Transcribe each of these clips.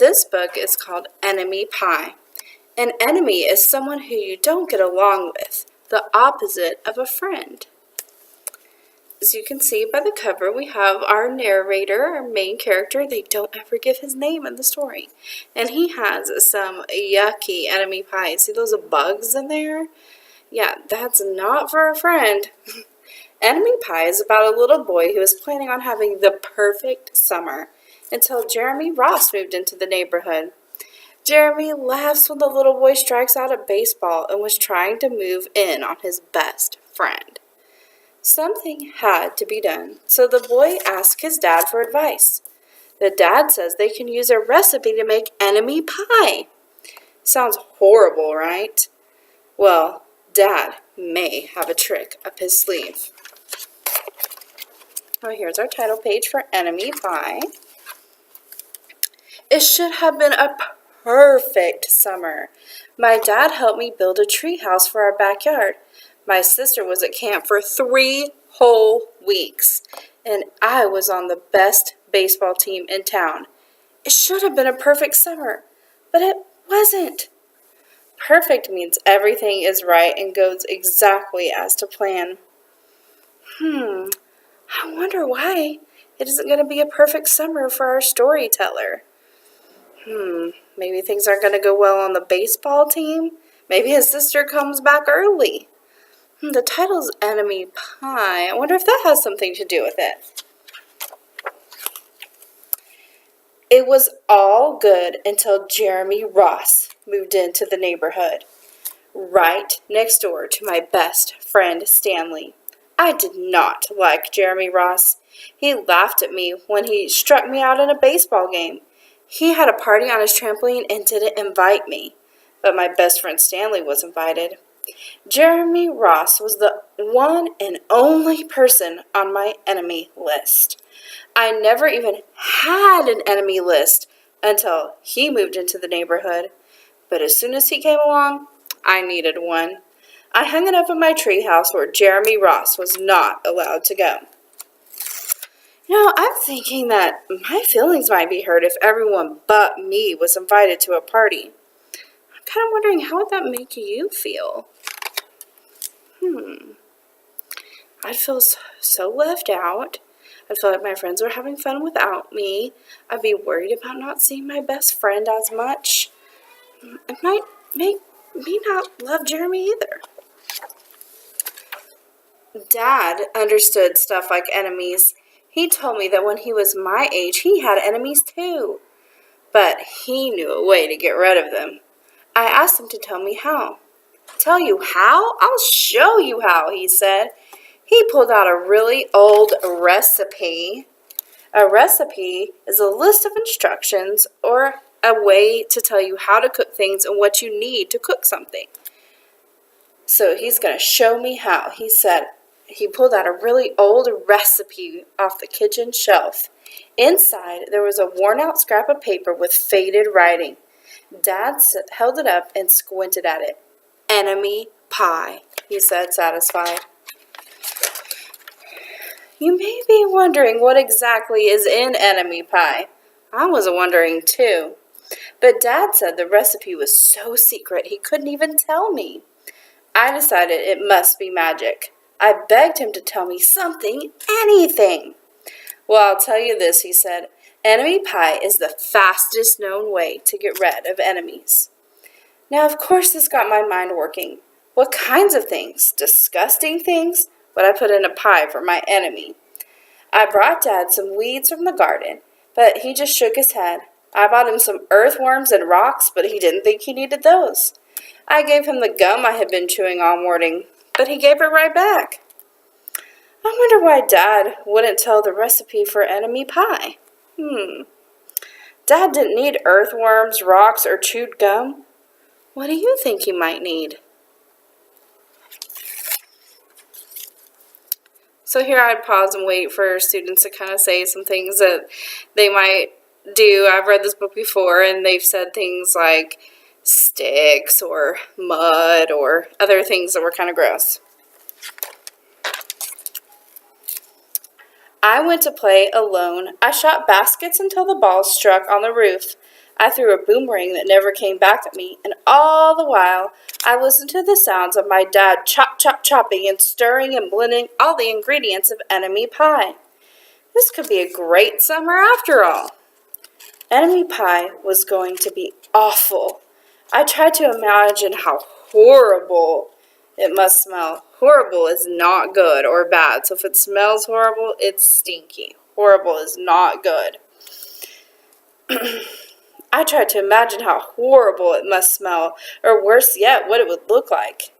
This book is called Enemy Pie. An enemy is someone who you don't get along with, the opposite of a friend. As you can see by the cover, we have our narrator, our main character. They don't ever give his name in the story. And he has some yucky enemy pie. See those bugs in there? Yeah, that's not for a friend. Enemy Pie is about a little boy who was planning on having the perfect summer until Jeremy Ross moved into the neighborhood. Jeremy laughs when the little boy strikes out at baseball and was trying to move in on his best friend. Something had to be done, so the boy asks his dad for advice. The dad says they can use a recipe to make enemy pie. Sounds horrible, right? Well, Dad may have a trick up his sleeve. Oh, here's our title page for Enemy Pie. It should have been a perfect summer. My dad helped me build a tree house for our backyard. My sister was at camp for 3 whole weeks, and I was on the best baseball team in town. It should have been a perfect summer, but it wasn't. Perfect means everything is right and goes exactly as to plan. I wonder why it isn't going to be a perfect summer for our storyteller. Maybe things aren't going to go well on the baseball team. Maybe his sister comes back early. The title's Enemy Pie. I wonder if that has something to do with it. It was all good until Jeremy Ross moved into the neighborhood, right next door to my best friend Stanley. I did not like Jeremy Ross. He laughed at me when he struck me out in a baseball game. He had a party on his trampoline and didn't invite me, but my best friend Stanley was invited. Jeremy Ross was the one and only person on my enemy list. I never even had an enemy list until he moved into the neighborhood, but as soon as he came along, I needed one. I hung it up in my treehouse where Jeremy Ross was not allowed to go. I'm thinking that my feelings might be hurt if everyone but me was invited to a party. I'm kind of wondering, how would that make you feel? I'd feel so left out. I'd feel like my friends were having fun without me. I'd be worried about not seeing my best friend as much. It might make me not love Jeremy either. Dad understood stuff like enemies. He told me that when he was my age, he had enemies too. But he knew a way to get rid of them. I asked him to tell me how. Tell you how? I'll show you how, he said. He pulled out a really old recipe. A recipe is a list of instructions or a way to tell you how to cook things and what you need to cook something. So he's going to show me how. He said he pulled out a really old recipe off the kitchen shelf. Inside, there was a worn-out scrap of paper with faded writing. Dad held it up and squinted at it. Enemy Pie, he said, satisfied. You may be wondering what exactly is in Enemy Pie. I was wondering too. But Dad said the recipe was so secret he couldn't even tell me. I decided it must be magic. I begged him to tell me something, anything. Well, I'll tell you this, he said. Enemy Pie is the fastest known way to get rid of enemies. Now, of course, this got my mind working. What kinds of things, disgusting things, would I put in a pie for my enemy? I brought Dad some weeds from the garden, but he just shook his head. I bought him some earthworms and rocks, but he didn't think he needed those. I gave him the gum I had been chewing all morning, but he gave it right back. I wonder why Dad wouldn't tell the recipe for enemy pie. Dad didn't need earthworms, rocks, or chewed gum. What do you think he might need? So here I'd pause and wait for students to kind of say some things that they might do. I've read this book before, and they've said things like sticks or mud or other things that were kind of gross. I went to play alone. I shot baskets until the balls struck on the roof. I threw a boomerang that never came back at me, and all the while I listened to the sounds of my dad chopping and stirring and blending all the ingredients of enemy pie. This could be a great summer after all. Enemy pie was going to be awful. I tried to imagine how horrible it must smell. Horrible is not good or bad, so if it smells horrible, it's stinky. Horrible is not good. I tried to imagine how horrible it must smell, or worse yet, what it would look like.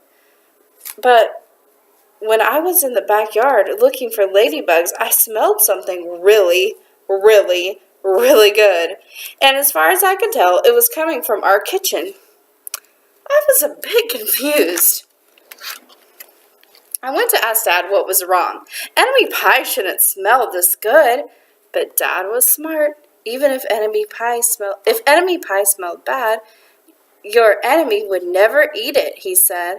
But when I was in the backyard looking for ladybugs, I smelled something really, really, really good. And as far as I could tell, it was coming from our kitchen. I was a bit confused. I went to ask Dad what was wrong. Enemy pie shouldn't smell this good. But Dad was smart. Even if enemy pie smelled bad, your enemy would never eat it, he said.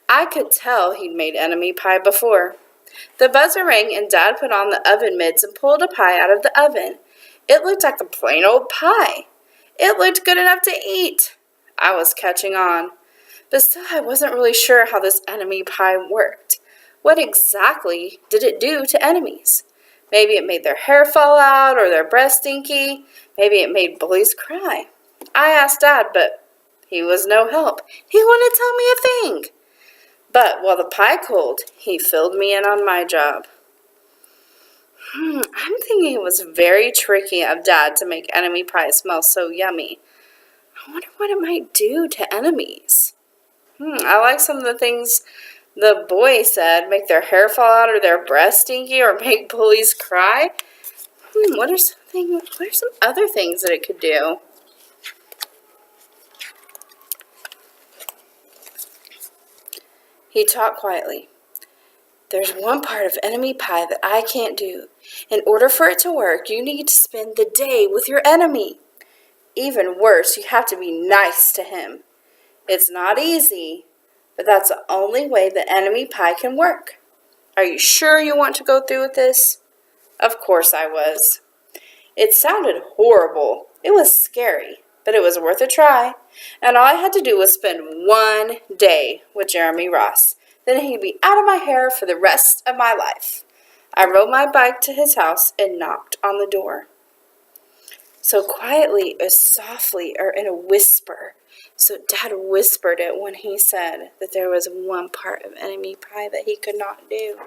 I could tell he'd made enemy pie before. The buzzer rang and Dad put on the oven mitts and pulled a pie out of the oven. It looked like a plain old pie. It looked good enough to eat. I was catching on. But still I wasn't really sure how this enemy pie worked. What exactly did it do to enemies? Maybe it made their hair fall out or their breath stinky. Maybe it made bullies cry. I asked Dad, but he was no help. He wouldn't tell me a thing. But while the pie cooled, he filled me in on my job. I'm thinking it was very tricky of Dad to make enemy pie smell so yummy. I wonder what it might do to enemies. I like some of the things the boy said, make their hair fall out or their breath stinky or make bullies cry. What are some other things that it could do? He talked quietly. There's one part of enemy pie that I can't do. In order for it to work, you need to spend the day with your enemy. Even worse, you have to be nice to him. It's not easy, but that's the only way the enemy pie can work. Are you sure you want to go through with this? Of course I was. It sounded horrible. It was scary, but it was worth a try. And all I had to do was spend one day with Jeremy Ross. Then he'd be out of my hair for the rest of my life. I rode my bike to his house and knocked on the door. So quietly, as softly, or in a whisper. So Dad whispered it when he said that there was one part of enemy pie that he could not do.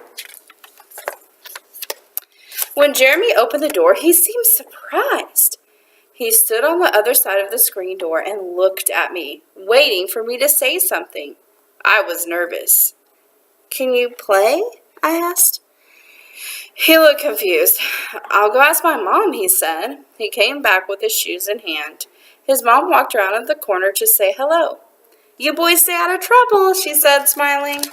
When Jeremy opened the door, he seemed surprised. He stood on the other side of the screen door and looked at me, waiting for me to say something. I was nervous. Can you play? I asked. He looked confused. I'll go ask my mom, he said. He came back with his shoes in hand. His mom walked around at the corner to say hello. You boys stay out of trouble, she said, smiling.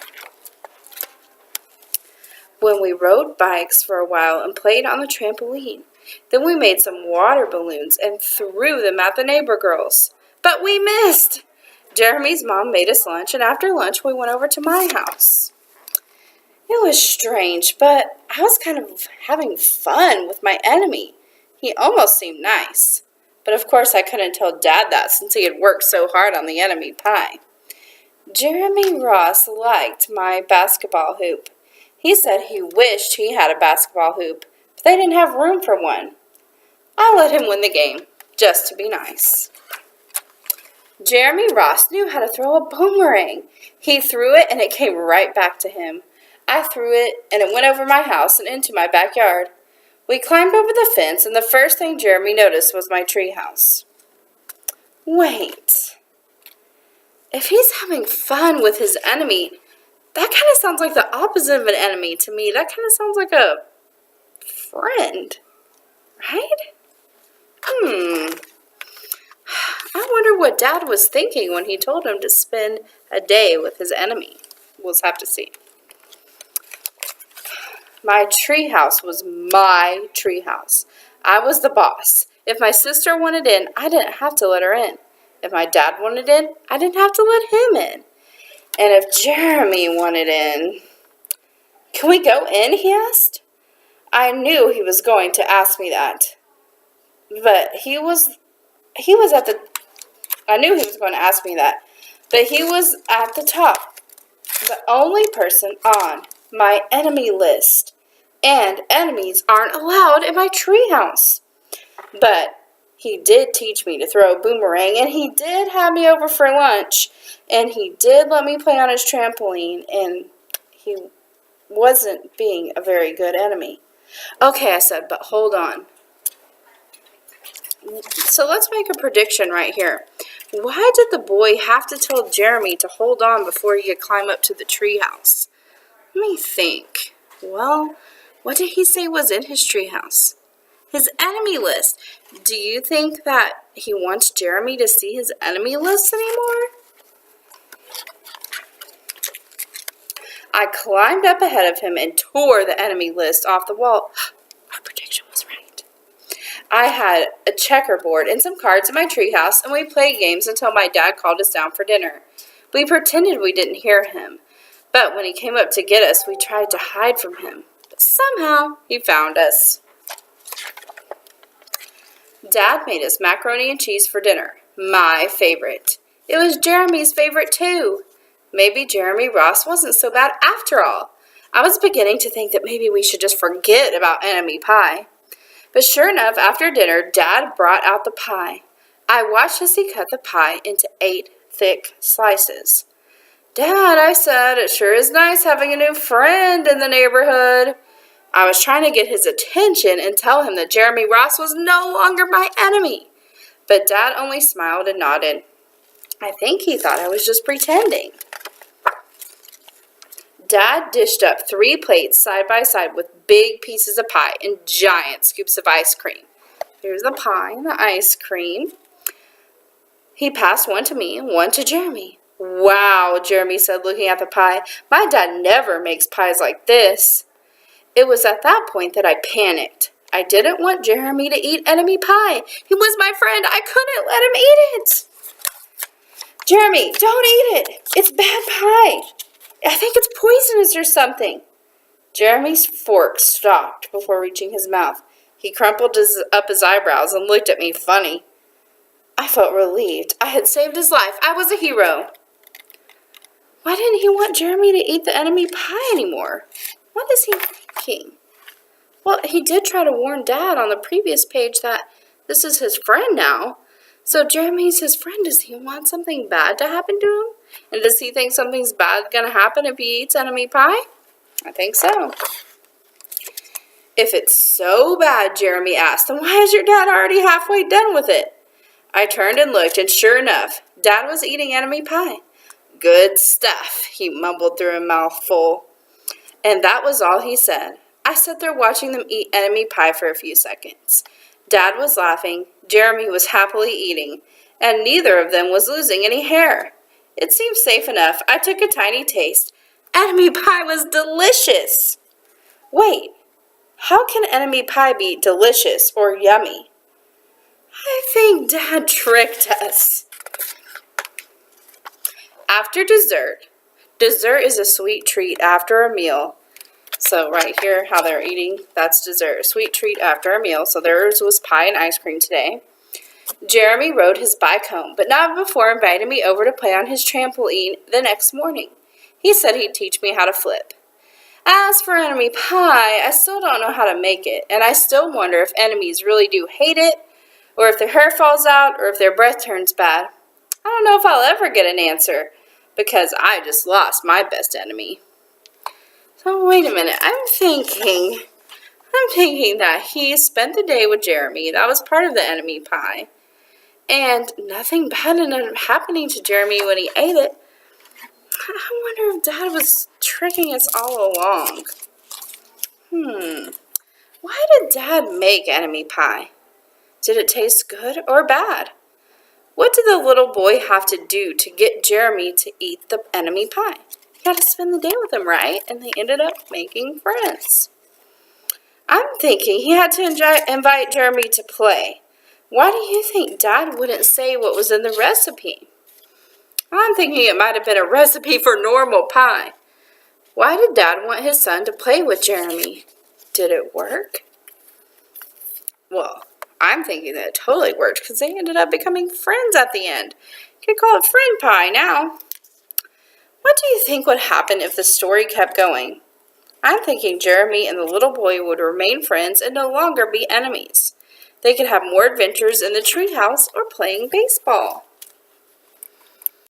When we rode bikes for a while and played on the trampoline. Then we made some water balloons and threw them at the neighbor girls. But we missed. Jeremy's mom made us lunch, and after lunch we went over to my house. It was strange, but I was kind of having fun with my enemy. He almost seemed nice. But of course I couldn't tell Dad that since he had worked so hard on the enemy pie. Jeremy Ross liked my basketball hoop. He said he wished he had a basketball hoop, but they didn't have room for one. I let him win the game, just to be nice. Jeremy Ross knew how to throw a boomerang. He threw it and it came right back to him. I threw it and it went over my house and into my backyard. We climbed over the fence and the first thing Jeremy noticed was my treehouse. Wait. If he's having fun with his enemy, that kind of sounds like the opposite of an enemy to me. That kind of sounds like a friend, right? I wonder what Dad was thinking when he told him to spend a day with his enemy. We'll have to see. My treehouse was my treehouse. I was the boss. If my sister wanted in, I didn't have to let her in. If my dad wanted in, I didn't have to let him in. And if Jeremy wanted in... Can we go in, he asked. I knew he was going to ask me that. But he was he was at the, I knew he was going to ask me that, but he was at the top, the only person on my enemy list. And enemies aren't allowed in my treehouse. But he did teach me to throw a boomerang, and he did have me over for lunch, and he did let me play on his trampoline, and he wasn't being a very good enemy. Okay, I said, but hold on. So let's make a prediction right here. Why did the boy have to tell Jeremy to hold on before he could climb up to the treehouse? Let me think. Well, what did he say was in his treehouse? His enemy list. Do you think that he wants Jeremy to see his enemy list anymore? I climbed up ahead of him and tore the enemy list off the wall. Our prediction was right. I had a checkerboard and some cards in my treehouse, and we played games until my dad called us down for dinner. We pretended we didn't hear him, but when he came up to get us, we tried to hide from him. But somehow, he found us. Dad made us macaroni and cheese for dinner. My favorite. It was Jeremy's favorite too. Maybe Jeremy Ross wasn't so bad after all. I was beginning to think that maybe we should just forget about enemy pie. But sure enough, after dinner, Dad brought out the pie. I watched as he cut the pie into 8 thick slices. Dad, I said, it sure is nice having a new friend in the neighborhood. I was trying to get his attention and tell him that Jeremy Ross was no longer my enemy. But Dad only smiled and nodded. I think he thought I was just pretending. Dad dished up 3 plates side by side with big pieces of pie and giant scoops of ice cream. Here's the pie and the ice cream. He passed one to me and one to Jeremy. Wow, Jeremy said, looking at the pie. My dad never makes pies like this. It was at that point that I panicked. I didn't want Jeremy to eat enemy pie. He was my friend. I couldn't let him eat it. Jeremy, don't eat it. It's bad pie. I think it's poisonous or something. Jeremy's fork stopped before reaching his mouth. He crumpled up his eyebrows and looked at me funny. I felt relieved. I had saved his life. I was a hero. Why didn't he want Jeremy to eat the enemy pie anymore? What is he thinking? Well, he did try to warn Dad on the previous page that this is his friend now. So Jeremy's his friend. Does he want something bad to happen to him? And does he think something's bad going to happen if he eats enemy pie? I think so. If it's so bad, Jeremy asked, then why is your dad already halfway done with it? I turned and looked, and sure enough, Dad was eating enemy pie. Good stuff, he mumbled through a mouthful. And that was all he said. I sat there watching them eat enemy pie for a few seconds. Dad was laughing, Jeremy was happily eating, and neither of them was losing any hair. It seemed safe enough. I took a tiny taste. Enemy pie was delicious. Wait, how can enemy pie be delicious or yummy? I think Dad tricked us. After dessert is a sweet treat after a meal. So right here, how they're eating, that's dessert. A sweet treat after a meal. So theirs was pie and ice cream today. Jeremy rode his bike home, but not before inviting me over to play on his trampoline the next morning. He said he'd teach me how to flip. As for enemy pie, I still don't know how to make it, and I still wonder if enemies really do hate it, or if their hair falls out, or if their breath turns bad. I don't know if I'll ever get an answer, because I just lost my best enemy. So wait a minute, I'm thinking that he spent the day with Jeremy. That was part of the enemy pie. And nothing bad ended up happening to Jeremy when he ate it. I wonder if Dad was tricking us all along. Why did Dad make enemy pie? Did it taste good or bad? What did the little boy have to do to get Jeremy to eat the enemy pie? He had to spend the day with him, right? And they ended up making friends. I'm thinking he had to invite Jeremy to play. Why do you think Dad wouldn't say what was in the recipe? I'm thinking it might have been a recipe for normal pie. Why did Dad want his son to play with Jeremy? Did it work? Well, I'm thinking that it totally worked because they ended up becoming friends at the end. You could call it friend pie now. What do you think would happen if the story kept going? I'm thinking Jeremy and the little boy would remain friends and no longer be enemies. They could have more adventures in the treehouse or playing baseball.